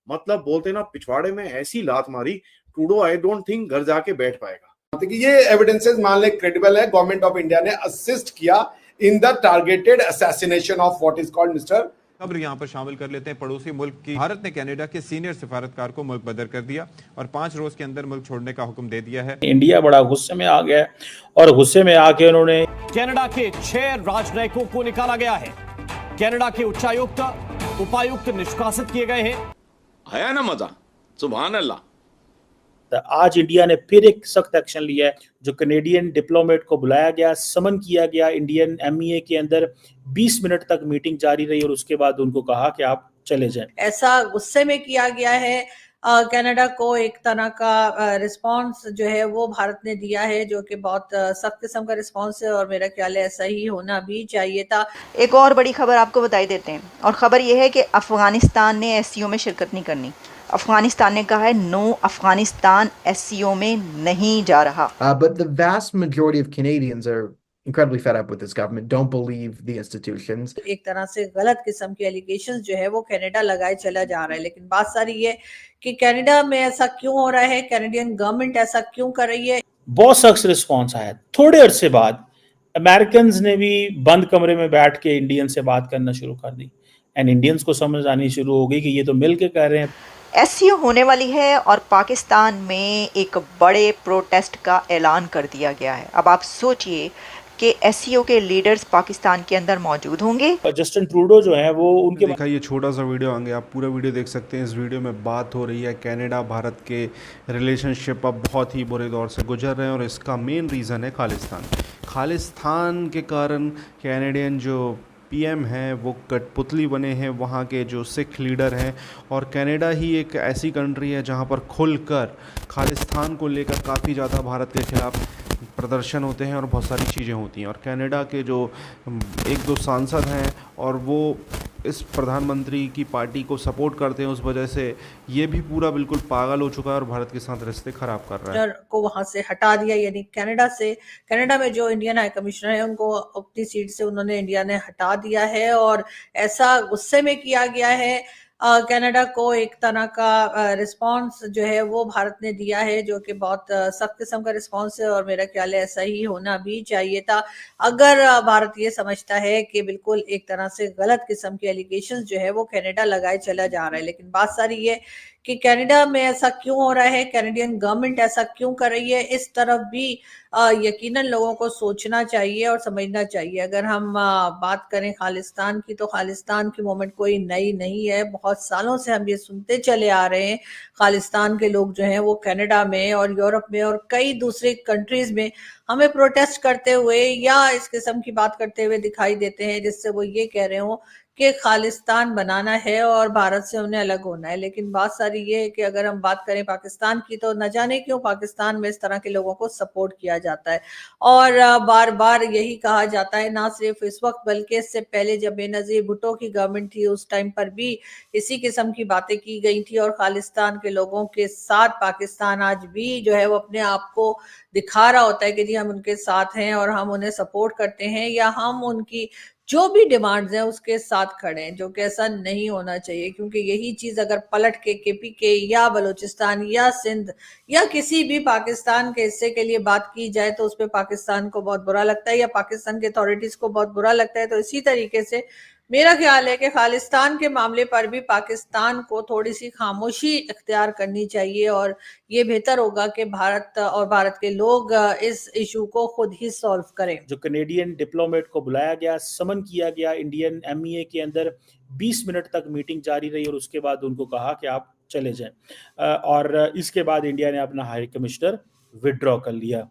मतलब बोलते ना पिछवाड़े में ऐसी लात मारी, ट्रूडो आई डोंट थिंक घर जाके बैठ पाएगा। कि ये एविडेंसेस मान ले क्रेडिबल है, गवर्नमेंट ऑफ इंडिया ने असिस्ट किया in the targeted assassination of what is called mister. खबर यहां पर शामिल कर लेते हैं पड़ोसी मुल्क की। भारत ने कनाडा के सीनियर सिफारतकार को मुल्क बदर कर दिया और 5 रोज के अंदर मुल्क छोड़ने का हुक्म दे दिया है। इंडिया बड़ा गुस्से में आ गया है और गुस्से में आके उन्होंने कनाडा के 6 राजनयिकों को निकाला गया है। कनाडा के उच्चायुक्त, उपायुक्त निष्कासित किए गए हैं। आया ना मजा, सुभान अल्लाह। आज इंडिया ने फिर एक सख्त एक्शन लिया है। जो कनेडियन डिप्लोमेट को बुलाया गया, समन किया गया इंडियन एमईए के अंदर, 20 मिनट तक मीटिंग जारी रही और उसके बाद उनको कहा कि आप चले जाएं। ऐसा गुस्से में किया गया है। कनाडा को एक तरह का रिस्पांस जो है वो भारत ने दिया है, जो कि बहुत सख्त किस्म का रिस्पांस है और मेरा ख्याल है ऐसा ही होना भी चाहिए था। एक और बड़ी खबर आपको बताई देते हैं और खबर यह है कि अफगानिस्तान ने एससीओ में शिरकत नहीं करनी। अफगानिस्तान ने कहा है नो, अफगानिस्तान एससीओ में नहीं जा रहा। But the vast majority of Canadians are incredibly fed up with this government, don't believe the institutions. एक तरह से गलत किस्म के एलिगेशंस जो है वो कनाडा लगाए चला जा रहा है, लेकिन बात सारी ये कि कनाडा में ऐसा क्यों हो रहा है, कैनेडियन गवर्नमेंट ऐसा क्यों कर रही है। बहुत सख्त रिस्पॉन्स आया। थोड़े अरसे बाद अमेरिकन ने भी बंद कमरे में बैठ के इंडियन से बात करना शुरू कर दी एंड इंडियंस को समझ आनी शुरू हो गई कि ये तो मिल के कर रहे हैं। एससीओ होने वाली है और पाकिस्तान में एक बड़े प्रोटेस्ट का ऐलान कर दिया गया है। अब आप सोचिए कि एससीओ के लीडर्स पाकिस्तान के अंदर मौजूद होंगे। जस्टिन ट्रूडो जो है वो उनके देखा ये छोटा सा वीडियो आगे, आप पूरा वीडियो देख सकते हैं। इस वीडियो में बात हो रही है कनाडा भारत के रिलेशनशिप अब बहुत ही बुरे दौर से गुजर रहे हैं और इसका मेन रीज़न है खालिस्तान। खालिस्तान के कारण कैनेडियन जो पीएम हैं वो कठपुतली बने हैं वहाँ के जो सिख लीडर हैं, और कनाडा ही एक ऐसी कंट्री है जहाँ पर खुलकर खालिस्तान को लेकर काफ़ी ज़्यादा भारत के खिलाफ प्रदर्शन होते हैं और बहुत सारी चीज़ें होती हैं। और कनाडा के जो 1-2 सांसद हैं और वो इस प्रधानमंत्री की पार्टी को सपोर्ट करते हैं, उस वजह से ये भी पूरा बिल्कुल पागल हो चुका है और भारत के साथ रिश्ते खराब कर रहा है। को वहां से हटा दिया, यानी कनाडा में जो इंडियन हाई कमिश्नर है उनको अपनी सीट से उन्होंने इंडिया ने हटा दिया है और ऐसा गुस्से में किया गया है। कनाडा को एक तरह का रिस्पांस जो है वो भारत ने दिया है, जो कि बहुत सख्त किस्म का रिस्पांस है और मेरा ख्याल है ऐसा ही होना भी चाहिए था। अगर भारत ये समझता है कि बिल्कुल एक तरह से गलत किस्म के एलिगेशंस जो है वो कनाडा लगाए चला जा रहा है, लेकिन बात सारी ये कि कनाडा में ऐसा क्यों हो रहा है, कैनेडियन गवर्नमेंट ऐसा क्यों कर रही है, इस तरफ भी यकीनन लोगों को सोचना चाहिए और समझना चाहिए। अगर हम बात करें खालिस्तान की, तो खालिस्तान की मूवमेंट कोई नई नहीं है, बहुत सालों से हम ये सुनते चले आ रहे हैं। खालिस्तान के लोग जो हैं वो कनाडा में और यूरोप में और कई दूसरे कंट्रीज में हमें प्रोटेस्ट करते हुए या इस किस्म की बात करते हुए दिखाई देते हैं, जिससे वो ये कह रहे हो कि खालिस्तान बनाना है और भारत से उन्हें अलग होना है। लेकिन बात सारी ये है कि अगर हम बात करें पाकिस्तान की, तो न जाने क्यों पाकिस्तान में इस तरह के लोगों को सपोर्ट किया जाता है और बार बार यही कहा जाता है, ना सिर्फ इस वक्त बल्कि इससे पहले जब बेनजीर भुट्टो की गवर्नमेंट थी उस टाइम पर भी इसी किस्म की बातें की गई थी और खालिस्तान के लोगों के साथ पाकिस्तान आज भी जो है वो अपने आप को दिखा रहा होता है कि जी हम उनके साथ हैं और हम उन्हें सपोर्ट करते हैं या हम उनकी जो भी डिमांड्स हैं उसके साथ खड़े हैं, जो कि ऐसा नहीं होना चाहिए। क्योंकि यही चीज अगर पलट के केपीके या बलूचिस्तान या सिंध या किसी भी पाकिस्तान के हिस्से के लिए बात की जाए तो उस पर पाकिस्तान को बहुत बुरा लगता है या पाकिस्तान के अथॉरिटीज को बहुत बुरा लगता है। तो इसी तरीके से मेरा ख्याल है कि खालिस्तान के मामले पर भी पाकिस्तान को थोड़ी सी खामोशी इख्तियार करनी चाहिए और ये बेहतर होगा कि भारत और भारत के लोग इस इशू को खुद ही सॉल्व करें। जो कनेडियन डिप्लोमेट को बुलाया गया, समन किया गया इंडियन एमईए के अंदर, 20 मिनट तक मीटिंग जारी रही और उसके बाद उनको कहा कि आप चले जाएं और इसके बाद इंडिया ने अपना हाई कमिश्नर विड्रॉ कर लिया।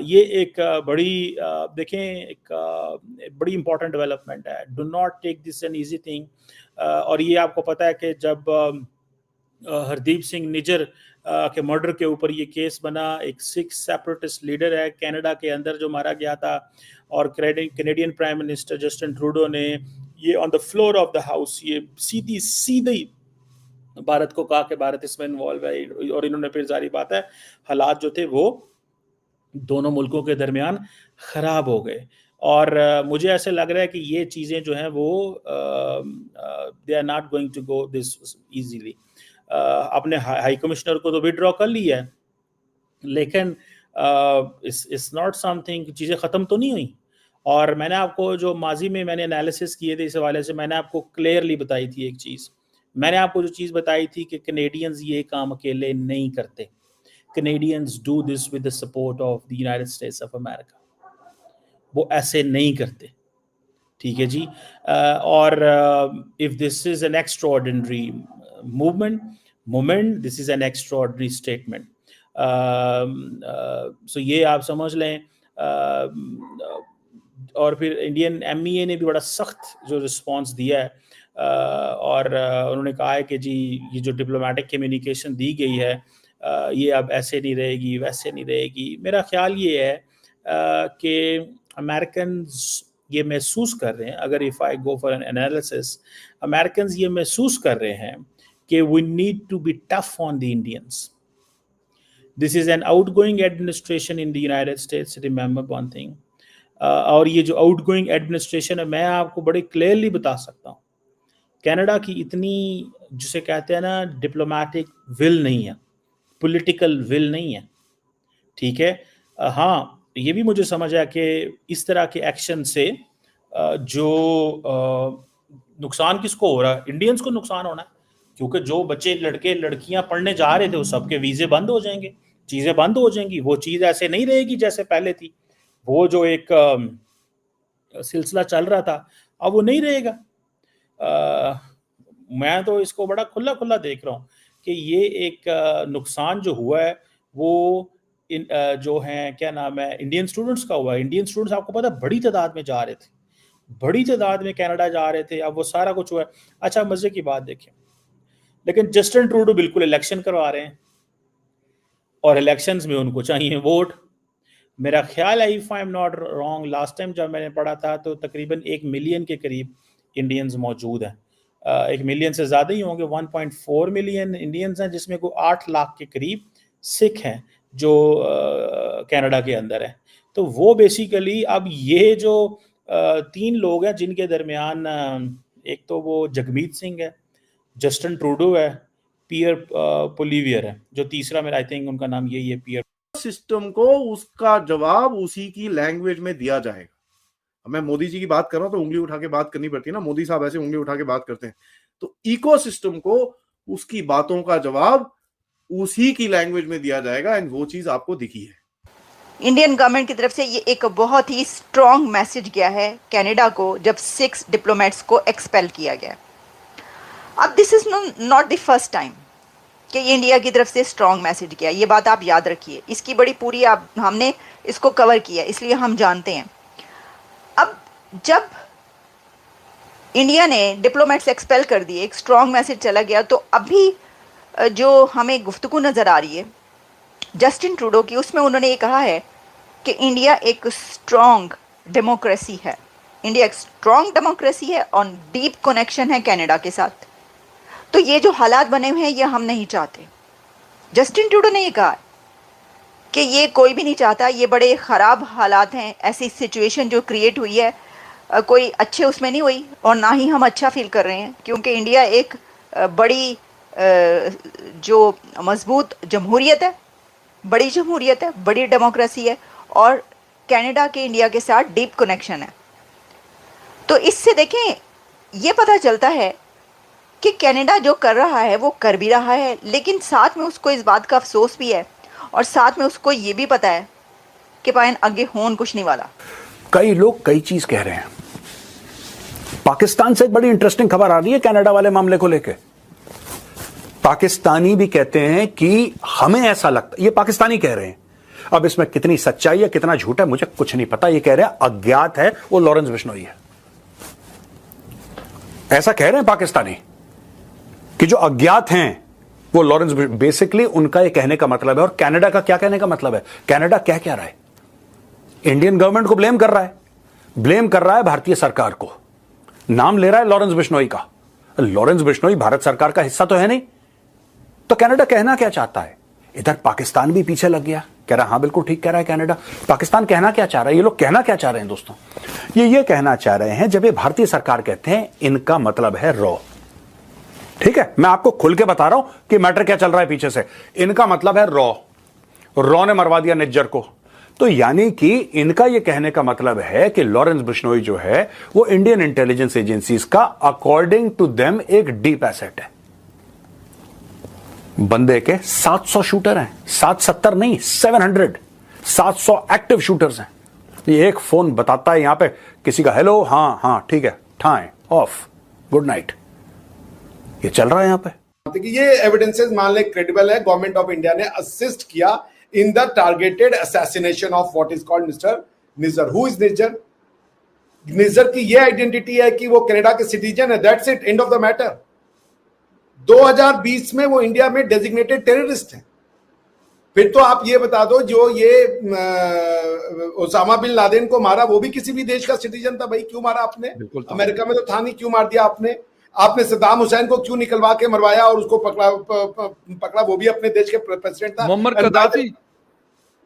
ये एक बड़ी देखें एक बड़ी इंपॉर्टेंट डेवलपमेंट है। Do not take this an easy thing. और ये आपको पता है कि जब हरदीप सिंह निज्जर के मर्डर के ऊपर ये केस बना, एक सिख सेपरेटिस्ट लीडर है कनाडा के अंदर जो मारा गया था और Canadian prime minister Justin Trudeau ने ये on the floor of the house ये सीधी भारत को कहा कि भारत इसमें इन्वॉल्व है और इन्होंने फिर जारी बात है हालात जो थे वो दोनों मुल्कों के दरमियान खराब हो गए और मुझे ऐसे लग रहा है कि ये चीज़ें जो हैं वो they are not going to go this easily. अपने हाई कमिश्नर को तो विड्रॉ कर लिया है, लेकिन इट्स नॉट समथिंग, चीज़ें ख़त्म तो नहीं हुई। और मैंने आपको जो माजी में मैंने एनालिसिस किए थे इस हवाले से, मैंने आपको क्लियरली बताई थी एक चीज़। मैंने आपको जो चीज़ बताई थी कि कैनेडियंस ये काम अकेले नहीं करते, Canadians do this with the support of the United States of America. वो ऐसे नहीं करते, ठीक है जी। और if this is an extraordinary movement, this is an extraordinary statement. So ये आप समझ लें। और फिर इंडियन MEA ने भी बड़ा सख्त जो रिस्पांस दिया है, और उन्होंने कहा है कि जी ये जो डिप्लोमेटिक कम्युनिकेशन दी गई है ये अब ऐसे नहीं रहेगी, वैसे नहीं रहेगी। मेरा ख्याल ये है कि अमेरिकन्स ये महसूस कर रहे हैं, अगर if I go for an analysis, Americans ये महसूस कर रहे हैं कि we need to be tough on the Indians. This is an outgoing administration in the United States, remember one thing. और ये जो आउटगोइंग एडमिनिस्ट्रेशन है, मैं आपको बड़े क्लियरली बता सकता हूँ, कनाडा की इतनी जिसे कहते हैं ना डिप्लोमेटिक विल नहीं है, पॉलिटिकल विल नहीं है, ठीक है। हाँ, ये भी मुझे समझ आया कि इस तरह के एक्शन से जो नुकसान किसको हो रहा है, इंडियंस को नुकसान होना है, क्योंकि जो बच्चे लड़के लड़कियां पढ़ने जा रहे थे वो सबके वीज़े बंद हो जाएंगे, चीज़ें बंद हो जाएंगी। वो चीज़ ऐसे नहीं रहेगी जैसे पहले थी। वो जो एक सिलसिला चल रहा था अब वो नहीं रहेगा। मैं तो इसको बड़ा खुला खुला देख रहा हूँ कि ये एक नुकसान जो हुआ है वो जो हैं क्या नाम है इंडियन स्टूडेंट्स का हुआ है। इंडियन स्टूडेंट्स आपको पता है बड़ी तादाद में जा रहे थे, बड़ी तादाद में कनाडा जा रहे थे। अब वो सारा कुछ हुआ है। अच्छा, मजे की बात देखें, लेकिन जस्टिन ट्रूडो बिल्कुल इलेक्शन करवा रहे हैं और इलेक्शंस में उनको चाहिए वोट। मेरा ख्याल है, if I am not wrong, last time जब मैंने पढ़ा था तो तकरीबन 1 मिलियन के करीब इंडियंस मौजूद हैं। 1 मिलियन से ज़्यादा ही होंगे, 1.4 मिलियन इंडियंस हैं, जिसमें को 8 लाख के करीब सिख हैं जो कनाडा के अंदर है। तो वो बेसिकली अब ये जो 3 लोग हैं जिनके दरमियान एक तो वो जगमीत सिंह है, जस्टिन ट्रूडो है, पियर पोलिवियर है, जो तीसरा मेरा आई थिंक उनका नाम यही है, पियर। सिस्टम को उसका जवाब उसी की लैंग्वेज में दिया जाएगा। मैं मोदी जी की बात कर रहा हूं तो उंगली उठा के बात करनी पड़ती है ना, मोदी साहब ऐसे उंगली उठा के बात करते हैं। तो इकोसिस्टम को उसकी बातों का जवाब उसी की लैंग्वेज में दिया जाएगा, एंड वो चीज आपको दिखी है। इंडियन गवर्नमेंट की तरफ से ये एक बहुत ही स्ट्रॉन्ग मैसेज गया है कनाडा को जब 6 डिप्लोमेट्स को एक्सपेल किया गया। अब this is not the first time कि इंडिया की तरफ से स्ट्रॉन्ग मैसेज गया, ये बात आप याद रखिए। इसकी बड़ी पूरी हमने इसको कवर किया, इसलिए हम जानते हैं। अब जब इंडिया ने डिप्लोमेट्स एक्सपेल कर दिए, एक स्ट्रॉन्ग मैसेज चला गया, तो अभी जो हमें गुफ्तगू नज़र आ रही है जस्टिन ट्रूडो की, उसमें उन्होंने ये कहा है कि इंडिया एक स्ट्रॉन्ग डेमोक्रेसी है, इंडिया एक स्ट्रॉन्ग डेमोक्रेसी है और डीप कनेक्शन है कनाडा के साथ। तो ये जो हालात बने हुए हैं ये हम नहीं चाहते। जस्टिन ट्रूडो ने ये कहा कि ये कोई भी नहीं चाहता, ये बड़े ख़राब हालात हैं, ऐसी सिचुएशन जो क्रिएट हुई है कोई अच्छे उसमें नहीं हुई और ना ही हम अच्छा फील कर रहे हैं, क्योंकि इंडिया एक बड़ी जो मजबूत जमहूरियत है, बड़ी जमहूरियत है, बड़ी डेमोक्रेसी है और कनाडा के इंडिया के साथ डीप कनेक्शन है। तो इससे देखें ये पता चलता है कि कनाडा जो कर रहा है वो कर भी रहा है, लेकिन साथ में उसको इस बात का अफसोस भी है और साथ में उसको ये भी पता है कि पायन आगे होन कुछ नहीं वाला। कई लोग कई चीज कह रहे हैं। पाकिस्तान से एक बड़ी इंटरेस्टिंग खबर आ रही है कनाडा वाले मामले को लेकर। पाकिस्तानी भी कहते हैं कि हमें ऐसा लगता, ये पाकिस्तानी कह रहे हैं, अब इसमें कितनी सच्चाई है कितना झूठ है मुझे कुछ नहीं पता। ये कह रहे हैं अज्ञात है वो लॉरेंस बिश्नोई है, ऐसा कह रहे हैं पाकिस्तानी कि जो अज्ञात हैं वो लॉरेंस। बेसिकली उनका ये कहने का मतलब है, और कनाडा का क्या कहने का मतलब है, कनाडा कह क्या रहा है, इंडियन गवर्नमेंट को ब्लेम कर रहा है, ब्लेम कर रहा है भारतीय सरकार को, नाम ले रहा है लॉरेंस बिश्नोई का। लॉरेंस बिश्नोई भारत सरकार का हिस्सा तो है नहीं, तो कनाडा कहना क्या चाहता है। इधर पाकिस्तान भी पीछे लग गया कह रहा है हाँ बिल्कुल ठीक कह रहा है कनाडा। पाकिस्तान कहना क्या चाह रहा है, ये लोग कहना क्या चाह रहे हैं दोस्तों, ये कहना चाह रहे हैं, जब ये भारतीय सरकार कहते हैं इनका मतलब है रॉ। ठीक है, मैं आपको खुल के बता रहा हूं कि मैटर क्या चल रहा है पीछे से। इनका मतलब है रॉ ने मरवा दिया निज्जर को। तो यानी कि इनका यह कहने का मतलब है कि लॉरेंस बिश्नोई जो है वो इंडियन इंटेलिजेंस एजेंसीज का अकॉर्डिंग टू देम एक डीप एसेट है। बंदे के 700 शूटर हैं, 770 नहीं 700, 700 एक्टिव शूटर्स हैं। ये एक फोन बताता है यहां पे किसी का, हेलो हाँ ठीक है, ठाए ऑफ, गुड नाइट, ये चल रहा है यहां पे। ये एविडेंसेस मान ले क्रेडिबल है। गवर्नमेंट ऑफ इंडिया ने असिस्ट किया in the targeted assassination of what is called mister Nijjar. Who is Nijjar? Nijjar की ये आइडेंटिटी है कि वो कनाडा के सिटीजन है, that's it, end of the matter. 2020 में वो इंडिया में डेजिग्नेटेड टेररिस्ट है। फिर तो आप ये बता दो, जो ये ओसामा बिन लादेन को मारा वो भी किसी भी देश का सिटीजन था भाई, क्यों मारा आपने? अमेरिका में तो था नहीं, क्यों मार दिया आपने सद्दाम हुसैन को क्यों निकलवा के मरवाया और उसको पकड़ा, वो भी अपने देश के प्रेसिडेंट था। Muammar कद्दाफी।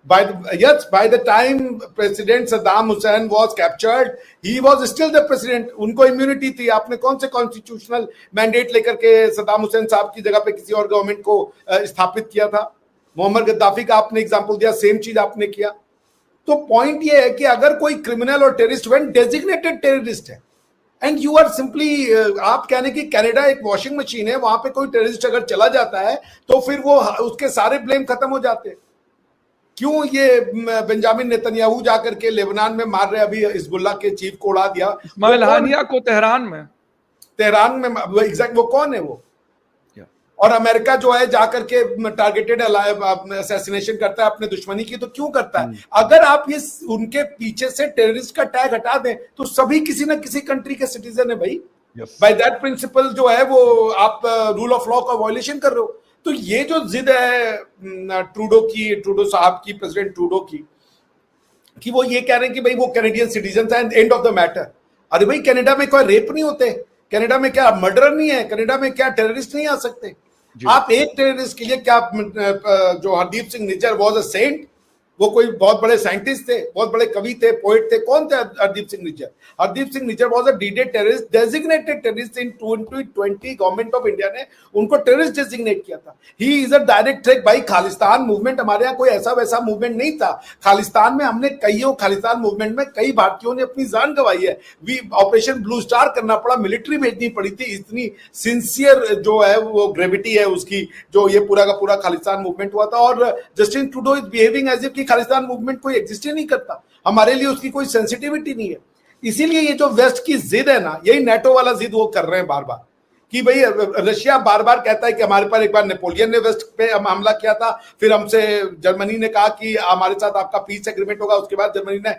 by the time President Saddam Hussein was captured, he was still the president. उनको इम्यूनिटी थी। आपने कौन से कॉन्स्टिट्यूशनल मैंडेट लेकर के सद्दाम हुसैन साहब की जगह पे किसी और गवर्नमेंट को स्थापित किया था? मुअम्मर गद्दाफी का आपने एग्जांपल दिया, सेम चीज आपने किया। तो पॉइंट ये है कि अगर कोई क्रिमिनल और टेररिस्ट व्हेन डेजिग्नेटेड टेररिस्ट है एंड यू आर सिंपली, आप कहने की कनाडा एक वॉशिंग मशीन है, वहां पे कोई टेररिस्ट अगर चला जाता है तो फिर वो उसके सारे ब्लेम खत्म हो जाते हैं। क्यों ये बेंजामिन नेतन्याहू जाकर के लेबनान में मार रहे, अभी हिजबुल्लाह के चीफ को उड़ा दिया इस्माइल हानिया को तेहरान में एग्जैक्ट वो कौन है वो? और अमेरिका जो है जाकर के टारगेटेड असैसिनेशन करता है अपने दुश्मनी की, तो क्यों करता है? अगर आप ये उनके पीछे से टेररिस्ट का टैग हटा दें तो सभी किसी ना किसी कंट्री के सिटीजन है भाई। बाय दैट प्रिंसिपल जो है वो आप रूल ऑफ लॉ का वायलेशन कर रहे हो। तो ये जो जिद है ट्रूडो साहब की, प्रेसिडेंट ट्रूडो की, कि वो ये कह रहे हैं कि भाई वो कैनेडियन सिटीजन है, एंड ऑफ द मैटर। अरे भाई कनाडा में कोई रेप नहीं होते, कनाडा में क्या मर्डर नहीं है, कनाडा में क्या टेररिस्ट नहीं आ सकते? आप एक टेररिस्ट के लिए क्या, जो Hardeep Singh Nijjar was a saint, वो कोई बहुत बड़े साइंटिस्ट थे, बहुत बड़े कवि थे, पोएट थे, कौन थे Hardeep Singh Nijjar? Hardeep Singh Nijjar was a deeded terrorist, designated terrorist in 2020। Government of India ने उनको टेररिस्ट डेजिग्नेट किया था। He is a direct threat. भाई खालिस्तान मूवमेंट हमारे यहाँ कोई ऐसा वैसा मूवमेंट नहीं था। खालिस्तान में खालिस्तान मूवमेंट में कई भारतीयों ने अपनी जान गंवाई है। ऑपरेशन ब्लू स्टार करना पड़ा, मिलिट्री भेजनी पड़ी थी। इतनी सिंसियर जो है वो ग्रेविटी है उसकी, जो ये पूरा का पूरा खालिस्तान मूवमेंट हुआ था। और Justin Trudeau is behaving as if कि खालिस्तान मूवमेंट कोई एग्जिस्ट ही नहीं करता, हमारे लिए उसकी कोई सेंसिटिविटी नहीं है। इसीलिए ये जो वेस्ट की जिद है ना, यही नेटो वाला जिद वो कर रहे हैं बार बार, कि भाई रशिया बार बार कहता है कि हमारे पर एक बार नेपोलियन ने वेस्ट पे हमला किया था, फिर हमसे जर्मनी ने कहा कि हमारे साथ आपका पीस एग्रीमेंट होगा, उसके बाद जर्मनी ने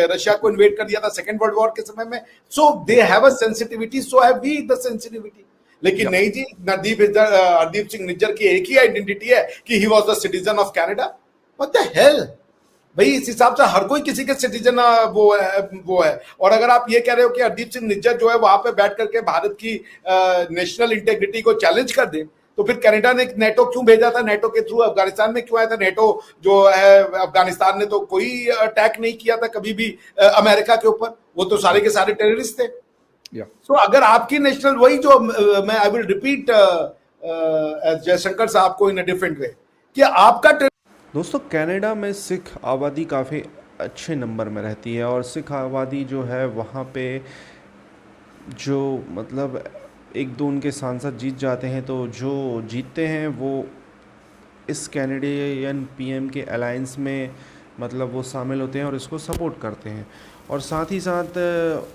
रशिया को इन्वेड कर दिया था सेकेंड वर्ल्ड वॉर के समय में। So they have a sensitivity, so have we the sensitivity. लेकिन नहीं जी, हरदीप सिंह निज्जर की एक ही आइडेंटिटी है कि he was the citizen of Canada. What the hell भाई, इस हिसाब से हर कोई किसी के सिटीजन वो है। और अगर आप ये कह रहे हो कि हरदीप सिंह निज्जर जो है वहां पे बैठ करके भारत की नेशनल इंटेग्रिटी को चैलेंज कर दे, तो फिर कनाडा ने नेटो क्यों भेजा था? नेटो के थ्रू अफगानिस्तान में क्यों आया था? नेटो जो है अफगानिस्तान ने तो कोई अटैक नहीं किया था कभी भी अमेरिका के ऊपर, वो तो सारे के सारे टेररिस्ट थे। सो अगर आपकी नेशनल, वही जो मैं आई विल रिपीट जयशंकर साहब को इन अ डिफरेंट वे, कि आपका दोस्तों कनाडा में सिख आबादी काफ़ी अच्छे नंबर में रहती है, और सिख आबादी जो है वहाँ पे जो मतलब एक दो उनके सांसद जीत जाते हैं, तो जो जीतते हैं वो इस कैनेडियन पीएम के अलायंस में मतलब वो शामिल होते हैं और इसको सपोर्ट करते हैं। और साथ ही साथ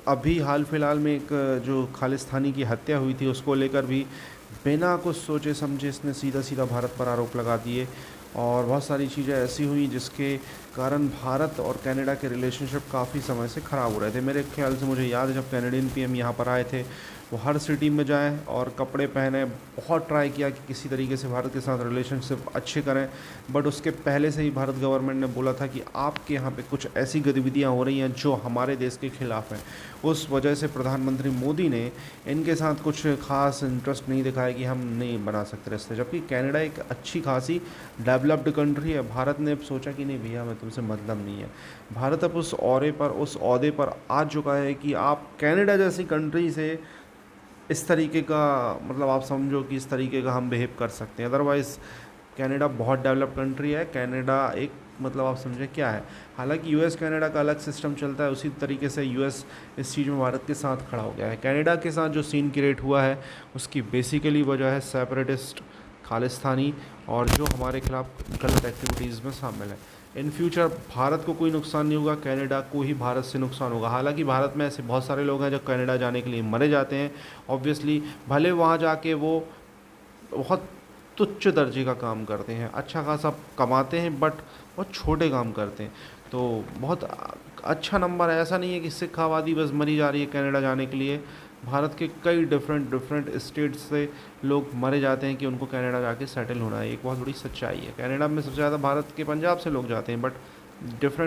अभी हाल फिलहाल में एक जो खालिस्तानी की हत्या हुई थी उसको लेकर भी बिना कुछ सोचे समझे इसने सीधा सीधा भारत पर आरोप लगा दिए, और बहुत सारी चीज़ें ऐसी हुई जिसके कारण भारत और कनाडा के रिलेशनशिप काफ़ी समय से ख़राब हो रहे थे। मेरे ख्याल से मुझे याद है जब कैनेडियन पीएम यहाँ पर आए थे वो हर सिटी में जाएं और कपड़े पहने। बहुत ट्राई किया कि किसी तरीके से भारत के साथ रिलेशनशिप अच्छे करें, बट उसके पहले से ही भारत गवर्नमेंट ने बोला था कि आपके यहाँ पे कुछ ऐसी गतिविधियाँ हो रही हैं जो हमारे देश के खिलाफ हैं। उस वजह से प्रधानमंत्री मोदी ने इनके साथ कुछ खास इंटरेस्ट नहीं दिखाया कि हम नहीं बना सकते रिश्ते, जबकि कनाडा एक अच्छी खासी डेवलप्ड कंट्री है। भारत ने अब सोचा कि नहीं भैया, हमें तुमसे मतलब नहीं है। भारत अब उस ओहदे पर आ चुका है कि आप कनाडा जैसी कंट्री से इस तरीके का, मतलब आप समझो कि इस तरीके का हम बिहेव कर सकते हैं। अदरवाइज़ कनाडा बहुत डेवलप्ड कंट्री है। कनाडा एक, मतलब आप समझे क्या है। हालांकि यूएस कनाडा का अलग सिस्टम चलता है, उसी तरीके से यूएस इस चीज़ में भारत के साथ खड़ा हो गया है। कनाडा के साथ जो सीन क्रिएट हुआ है उसकी बेसिकली वजह है सेपरेटिस्ट, खालिस्तानी और जो हमारे खिलाफ गलत एक्टिविटीज़ में शामिल है। इन फ्यूचर भारत को कोई नुकसान नहीं होगा, कनाडा को ही भारत से नुकसान होगा। हालांकि भारत में ऐसे बहुत सारे लोग हैं जो कनाडा जाने के लिए मरे जाते हैं। ऑब्वियसली भले वहाँ जाके वो बहुत तुच्छ दर्जे का काम करते हैं, अच्छा खासा कमाते हैं, बट बहुत छोटे काम करते हैं। तो बहुत अच्छा नंबर है। ऐसा नहीं है कि सिख आबादी बस मरी जा रही है कनाडा जाने के लिए। भारत के कई डिफरेंट स्टेट्स से लोग मरे जाते हैं कि उनको कनाडा जाके सेटल होना है। एक बहुत बड़ी सच्चाई है। कनाडा में सबसे ज़्यादा भारत के पंजाब से लोग जाते हैं, बट डिफरेंट